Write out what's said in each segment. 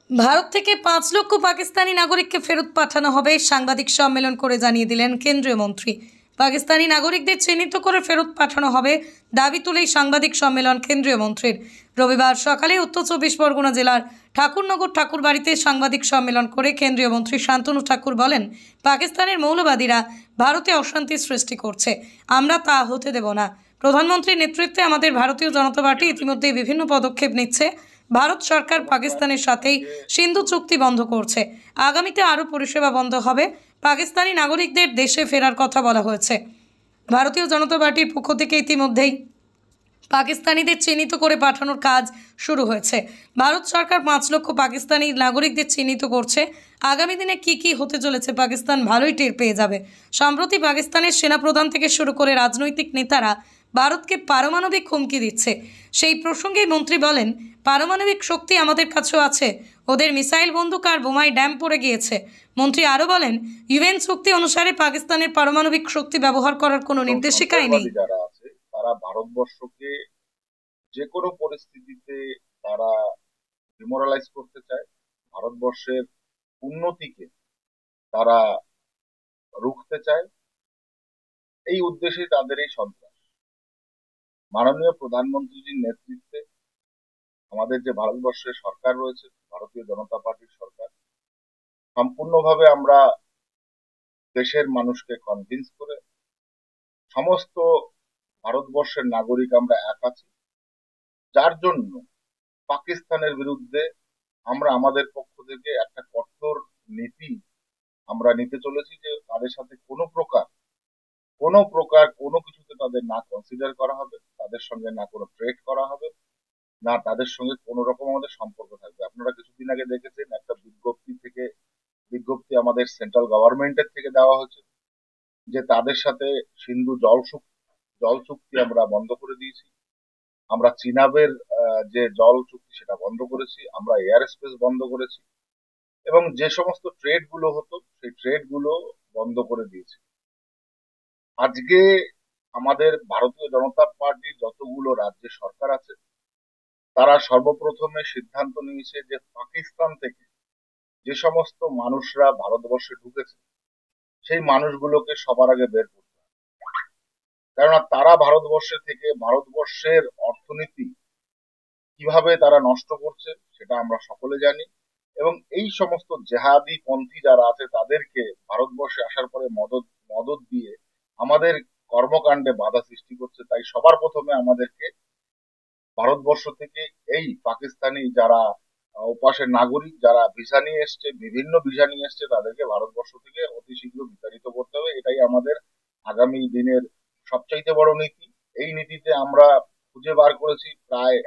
ভারত থেকে 5 লক্ষ পাকিস্তানি নাগরিককে ফেরত পাঠানো হবে, সাংবাদিক সম্মেলন করে জানিয়ে দিলেন কেন্দ্রীয় মন্ত্রী। পাকিস্তানি নাগরিকদের চিহ্নিত করে ফেরত পাঠানো হবে দাবি তুলেই সাংবাদিক সম্মেলন কেন্দ্রীয় মন্ত্রীর। রবিবার সকালে উত্তর 24 পরগনা জেলার ঠাকুরনগর ঠাকুরবাড়িতে সাংবাদিক সম্মেলন করে কেন্দ্রীয় মন্ত্রী শান্তনু ঠাকুর বলেন, পাকিস্তানের মৌলবাদীরা ভারতে অশান্তি সৃষ্টি করছে, আমরা তা হতে দেব না। প্রধানমন্ত্রীর নেতৃত্বে আমাদের ভারতীয় জনতা পার্টি ইতিমধ্যে বিভিন্ন পদক্ষেপ নিচ্ছে। ভারত সরকার পাকিস্তানের সাথেই সিন্ধু চুক্তি বন্ধ করছে, আগামীতে আরও পরিষেবা বন্ধ হবে। পাকিস্তানি নাগরিকদের দেশে ফেরার কথা বলা হয়েছে। ভারতীয় জনতা পার্টির পক্ষ থেকে ইতিমধ্যেই পাকিস্তানিদের চিহ্নিত করে পাঠানোর কাজ শুরু হয়েছে। ভারত সরকার 5 লক্ষ পাকিস্তানি নাগরিকদের চিহ্নিত করছে। আগামী দিনে কি হতে চলেছে পাকিস্তান ভালোই টের পেয়ে যাবে। সম্প্রতি পাকিস্তানের সেনাপ্রধান থেকে শুরু করে রাজনৈতিক নেতারা ভারতকে পারমাণবিক হুমকি দিচ্ছে। সেই প্রসঙ্গে মন্ত্রী বলেন, পারমাণবিক শক্তি আমাদের কাছেও আছে, ওদের মিসাইল বন্দুক আর বোমায় ড্যাম পড়ে গিয়েছে। মন্ত্রী আরও বলেন, ইউএন চুক্তি অনুসারে পাকিস্তানের পারমাণবিক শক্তি ব্যবহার করার কোনো নির্দেশিকাই নেই। যারা আছে তারা ভারতবর্ষকে যে কোনো পরিস্থিতিতে তারা ডিমোরালাইজ করতে চায়, ভারতবর্ষের উন্নতিকে তারা রুখতে চায়। এই উদ্দেশ্যে তাদের এই সন্ত্রাস। মাননীয় প্রধানমন্ত্রীজির নেতৃত্বে আমাদের যে ভারতবর্ষের সরকার রয়েছে, ভারতীয় জনতা পার্টির সরকার, সম্পূর্ণভাবে আমরা দেশের মানুষকে কনভিন্স করে সমস্ত ভারতবর্ষের নাগরিক আমরা এক আছি, যার জন্য পাকিস্তানের বিরুদ্ধে আমরা আমাদের পক্ষ থেকে একটা কঠোর নীতি আমরা নিতে চলেছি, যে তাদের সাথে কোনো কিছুতে তাদের না কনসিডার করা হবে, তাদের সঙ্গে না কোনো ট্রেড করা হবে, না তাদের সঙ্গে কোনো রকম আমাদের সম্পর্ক থাকবে। আপনারা কিছুদিন আগে দেখেছেন একটা বিজ্ঞপ্তি আমাদের সেন্ট্রাল গভর্নমেন্টের থেকে দেওয়া হয়েছে, যে তাদের সাথে সিন্ধু জল চুক্তি আমরা বন্ধ করে দিয়েছি। আমরা চিনাবের যে জল চুক্তি সেটা বন্ধ করেছি, আমরা এয়ার স্পেস বন্ধ করেছি, এবং যে সমস্ত ট্রেড গুলো হতো সেই ট্রেড গুলো বন্ধ করে দিয়েছি। আজকে আমাদের ভারতীয় জনতা পার্টির যতগুলো রাজ্যের সরকার আছে, তারা সর্বপ্রথমে সিদ্ধান্ত নিয়েছে যে পাকিস্তান থেকে যে সমস্ত মানুষরা ভারতবর্ষে ঢুকেছে সেই মানুষগুলোকে সবার আগে বের করতে হবে। কেননা তারা ভারতবর্ষে থেকে ভারতবর্ষের অর্থনীতি কিভাবে তারা নষ্ট করছে সেটা আমরা সকলে জানি, এবং এই সমস্ত জেহাদি পন্থী যারা আছে তাদেরকে ভারতবর্ষে আসার পরে মদত দিয়ে আমাদের কর্মকাণ্ডে বাধা সৃষ্টি করছে। তাই সবার প্রথমে আমাদেরকে ভারতবর্ষ থেকে এই পাকিস্তানি যারা ওপাশের নাগরিক, যারা ভিসা নিয়ে এসছে, বিভিন্ন ভিসা নিয়ে এসছে, তাদেরকে ভারতবর্ষ থেকে অতি শীঘ্র বিতাড়িত করতে হবে। এটাই আমাদের আগামী দিনের সবচাইতে বড় নীতি। এই নীতিতে আমরা খুঁজে বার করেছি প্রায়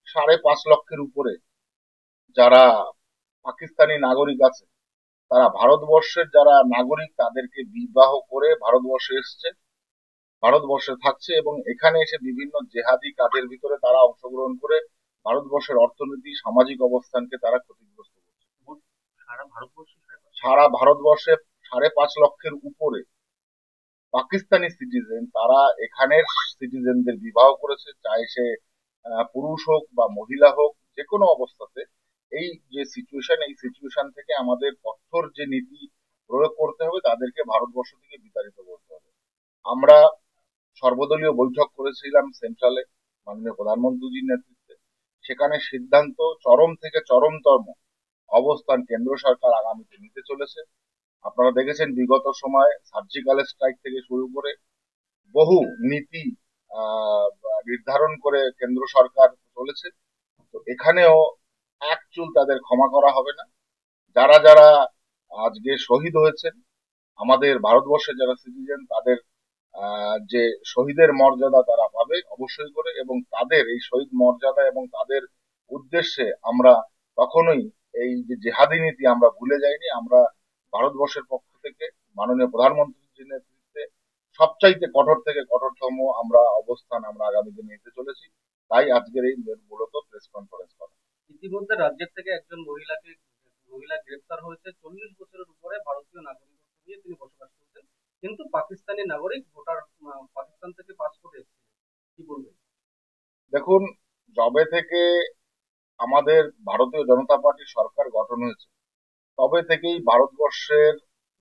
5.5 লক্ষের উপরে যারা পাকিস্তানি নাগরিক আছে, তারা ভারতবর্ষের যারা নাগরিক তাদেরকে বিবাহ করে ভারতবর্ষে এসছে, ভারতবর্ষে থাকছে, এবং এখানে এসে বিভিন্ন জেহাদি কাজের ভিতরে তারা অংশগ্রহণ করে ভারতবর্ষের অর্থনীতি, সামাজিক অবস্থানকে তারা ক্ষতিগ্রস্ত করছে। সারা ভারতবর্ষে 5.5 লক্ষের উপরে পাকিস্তানি সিটিজেন, তারা এখানের সিটিজেনদের বিবাহ করেছে, চাই সে পুরুষ হোক বা মহিলা হোক, যে কোনো অবস্থাতে। এই যে সিচুয়েশন, এই সিচুয়েশন থেকে আমাদের কঠোর যে নীতি প্রয়োগ করতে হবে, তাদেরকে ভারতবর্ষ থেকে বিতাড়িত করতে হবে। আমরা সর্বদলীয় বৈঠক করেছিলাম সেন্ট্রালে মাননীয় প্রধানমন্ত্রীজির নেতৃত্বে। সেখানে সিদ্ধান্ত চরম থেকে চরমতম অবস্থান কেন্দ্র সরকার আগামীতে নিতে চলেছে। আপনারা দেখেছেন বিগত সময়ে সার্জিক্যাল স্ট্রাইক থেকে শুরু করে বহু নীতি নির্ধারণ করে কেন্দ্র সরকার চলেছে। তো এখানেও এক চুল তাদের ক্ষমা করা হবে না। যারা যারা আজকে শহীদ হয়েছেন, আমাদের ভারতবর্ষের যারা সিটিজেন, তাদের যে শহীদের মর্যাদা তারা পাবে অবশ্যই করে, এবং তাদের এই শহীদ মর্যাদা এবং তাদের উদ্দেশ্যে আমরা কখনোই এই যে জেহাদি নীতি আমরা ভুলে যাইনি। আমরা ভারতবর্ষের পক্ষ থেকে মাননীয় প্রধানমন্ত্রীর নেতৃত্বে সবচাইতে কঠোর থেকে কঠোরতম আমরা অবস্থান আমরা আগামী দিনে নিতে চলেছি। তাই আজকের এই মূলত প্রেস কনফারেন্স করা। ইতিমধ্যে রাজ্যের থেকে একজন মহিলা গ্রেপ্তার হয়েছে। 40 বছরের উপরে ভারতীয় নাগরিকত্ব নিয়ে তিনি বসবাস করতেন, কিন্তু পাকিস্তানি নাগরিক, ভোটার, পাকিস্তান থেকে পাসপোর্ট এসেছিল। কি বলবেন? দেখুন, যবে থেকে আমাদের ভারতীয় জনতা পার্টির সরকার গঠন হয়েছে তবে থেকেই ভারতবর্ষের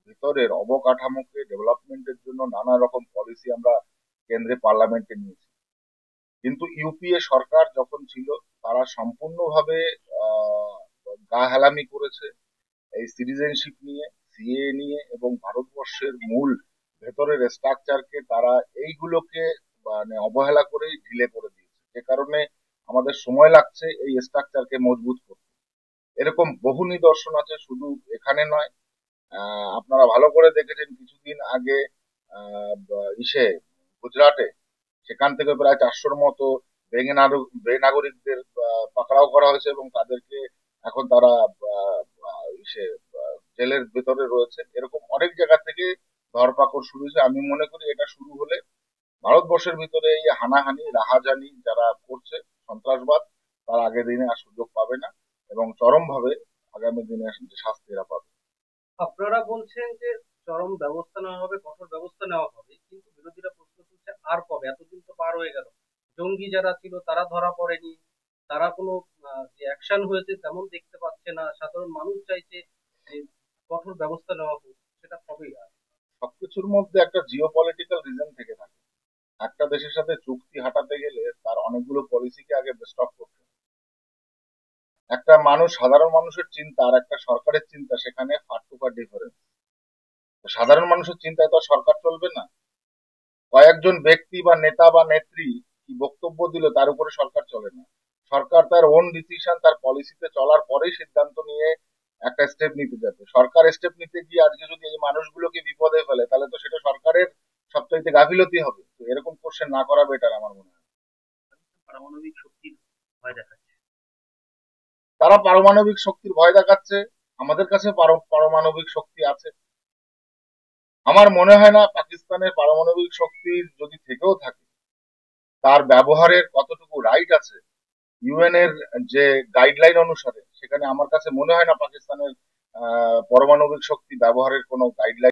ভিতরের অবকাঠামোকে ডেভেলপমেন্টের জন্য নানা রকম পলিসি আমরা কেন্দ্রে পার্লামেন্টে নিয়েছি। কিন্তু ইউপিএ সরকার যখন ছিল তারা সম্পূর্ণভাবে আহ গা হেলামি করেছে এই সিটিজেনশিপ নিয়ে, সিএ নিয়ে, এবং ভারতবর্ষের মূল ভেতরের স্ট্রাকচারকে তারা এইগুলোকে মানে অবহেলা করেই ঢিলে করে দিয়েছে, যে কারণে আমাদের সময় লাগছে এই স্ট্রাকচারকে মজবুত করতে। এরকম বহু নিদর্শন আছে, শুধু এখানে নয়। আপনারা ভালো করে দেখেছেন কিছুদিন আগে ইসে গুজরাটে, সেখান থেকে প্রায় 400-র মতো বেনাগরিকদের পাকড়াও করা হয়েছে এবং তাদেরকে এখন তারা ইসে জেলের ভেতরে রয়েছে। এরকম অনেক জায়গা থেকে ধরপাকড় শুরু হয়েছে। আমি মনে করি এটা শুরু হলে ভারতবর্ষের ভিতরে এই হানাহানি রাহাজানি যারা করছে সন্ত্রাসবাদ, তার আগের দিনে আর সুযোগ পাবে না এবং চরমভাবে আগামী দিনে শাস্তি এরা পাবে। আপনারা বলছেন যে চরম ব্যবস্থা নেওয়া হবে, কঠোর ব্যবস্থা নেওয়া হবে, কিন্তু বিরোধীরা প্রশ্ন তুলছে আর কবে? এতদিন তো পার হয়ে গেল, জঙ্গি যারা ছিল তারা ধরা পড়েনি, তারা কোনো যে অ্যাকশন হয়েছে তেমন দেখতে পাচ্ছে না, সাধারণ মানুষ চাইছে যে কঠোর ব্যবস্থা নেওয়া হোক, সেটা কবেই আর? সবকিছুর মধ্যে একটা জিও পলিটিক্যাল রিজন থেকে থাকে। একটা দেশের সাথে চুক্তি হাঁটাতে গেলে তার অনেকগুলো পলিসিকে আগে স্টপ করতে হয়। একটা মানুষ, সাধারণ মানুষের চিন্তা আর একটা সরকারের চিন্তা, সেখানে ফার টু ফার ডিফারেন্স। সাধারণ মানুষের চিন্তায় তো আর সরকার চলবে না। কয়েকজন ব্যক্তি বা নেতা বা নেত্রী কি বক্তব্য দিল তার উপরে সরকার চলে না। সরকার তার ওন ডিসিশন, তার পলিসিতে চলার পরেই সিদ্ধান্ত নিয়ে একটা স্টেপ নিতে যাবে। সরকার স্টেপ নিতে গিয়ে আজকে যদি এই মানুষগুলোকে বিপদে ফেলে তাহলে তো সেটা সরকারের সবচাইতে গাফিলতি হবে। তো এরকম কোশ্চেন না করা বেটার আমার মনে হয়। পারমাণবিক শক্তির ভয় দেখাচ্ছে। তারা পারমাণবিক শক্তির ভয় দেখাচ্ছে, আমাদের কাছে পারমাণবিক শক্তি আছে। আমার মনে হয় না পাকিস্তানের পারমাণবিক শক্তি যদি থেকেও থাকে তার ব্যবহারের কতটুকু রাইট আছে ইউএন এর যে গাইডলাইন অনুসারে, সেখানে আমার কাছে মনে হয় না পাকিস্তানের পারমাণবিক শক্তি ব্যবহারের কোনো গাইডলাইন